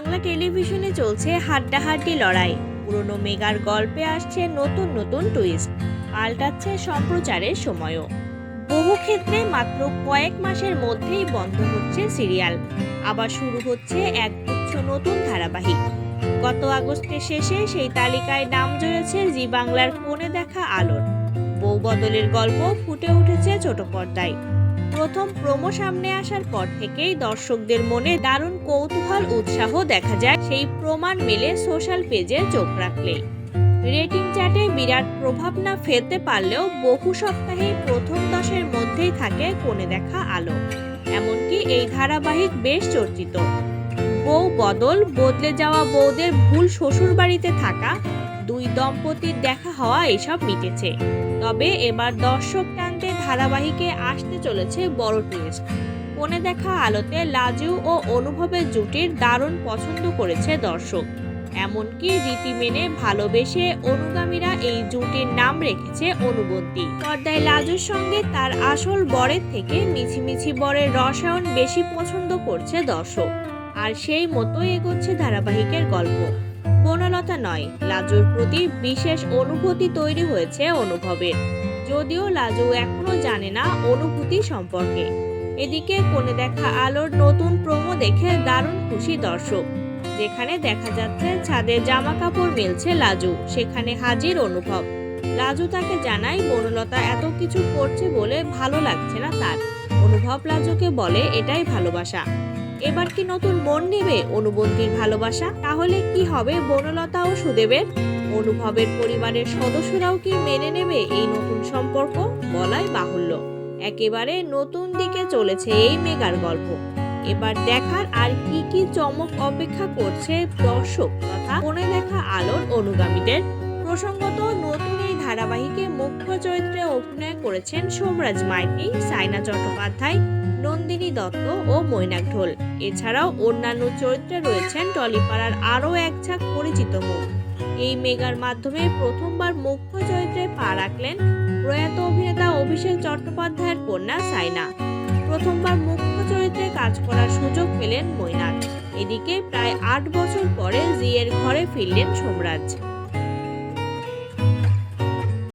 বাংলা টেলিভিশনে চলছে হাড্ডাহাড্ডি লড়াই। পুরনো মেগার গল্পে আসছে নতুন নতুন টুইস্ট, পাল্টাচ্ছে সম্প্রচারের সময়ও। বহু ক্ষেত্রে মাত্র কয়েক মাসের মধ্যেই বন্ধ হচ্ছে সিরিয়াল, আবার শুরু হচ্ছে একগুচ্ছ নতুন ধারাবাহিক। গত আগস্টের শেষে সেই তালিকায় নাম জড়েছে জি বাংলার কোণে দেখা আলোর। বউ বদলের গল্প ফুটে উঠেছে ছোট পর্দায়। প্রথম প্রোমো সামনে আসার পর থেকেই দর্শকদের মনে দারুণ কৌতূহল উৎসাহ দেখা যায়, সেই প্রমাণ মেলে সোশ্যাল পেজে চোখ রাখলেই। রেটিং চার্টে বিরাট প্রভাব না ফেলতে পারলেও বহু সপ্তাহে প্রথম 10-এর মধ্যেই থাকে কোণে দেখা আলো। এমনকি এই ধারাবাহিক বেশ চর্চিত। বউ বদল, বদলে যাওয়া বউদের ভুল শ্বশুর বাড়িতে থাকা, দুই দম্পতির দেখা হওয়া এসব মিটেছে। তবে এবার দর্শক টানতে ধারাবাহিকে আসতে চলেছে বড় টুইস্ট। কোণে দেখা আলোতে লাজু ও অনুভবের জুটির দারুণ পছন্দ করেছে দর্শক। এমনকি রীতি মেনে ভালোবেসে অনুগামীরা এই জুটির নাম রেখেছে অনুবন্তী। পর্দায় লাজুর সঙ্গে তার আসল বরের থেকে মিছিমিছি বরের রসায়ন বেশি পছন্দ করছে দর্শক, আর সেই মতোই এগোচ্ছে ধারাবাহিকের গল্প। বনলতা নয়, লাজুর প্রতি বিশেষ অনুভূতি তৈরি হয়েছে অনুভবের, যদিও লাজু এখনো জানে না অনুভূতি সম্পর্কে। এদিকে কোণে দেখা আলোর নতুন প্রোমো দেখে দারুণ খুশি দর্শক। যেখানে দেখা যাচ্ছে ছাদে জামা কাপড় মেলছে লাজু, সেখানে হাজির অনুভব। লাজু তাকে জানায় বনলতা এত কিছু করছে বলে ভালো লাগছে না তার। অনুভব লাজুকে বলে এটাই ভালোবাসা। এবার কি নতুন মন নেবে অনুবন্তীর ভালোবাসা? তাহলে কি হবে বনলতা ও সুদেবের? অনুভবের পরিবারের সদস্যরাও কি মেনে নেবে এই নতুন সম্পর্ক? বলাই বাহুল্য। একেবারে নতুন দিকে চলেছে এই মেগার গল্প। এবার দেখার আর কি কি চমক অপেক্ষা করছে দর্শক তথা কোণে দেখা আলোর অনুগামীদের। প্রসঙ্গত, নতুন এই ধারাবাহিকে মুখ্য চরিত্রে অভিনয় করেছেন সোমরাজ মাইতি, সাইনা চট্টোপাধ্যায়, নন্দিনী দত্ত ও মৈনাক ঢোল। এছাড়াও অন্যান্য চরিত্রে রয়েছেন টলিপাড়ার আরও এক ঝাঁক পরিচিত মুখ। এই মেগার মাধ্যমে প্রথমবার মুখ্য চরিত্রে পা রাখলেন প্রয়াত অভিনেতা অভিষেক চট্টোপাধ্যায়ের কন্যা সাইনা। প্রথমবার মুখ্য চরিত্রে কাজ করার সুযোগ পেলেন মৈনাক। এদিকে প্রায় 8 বছর পরে জি এর ঘরে ফিরলেন সোমরাজ।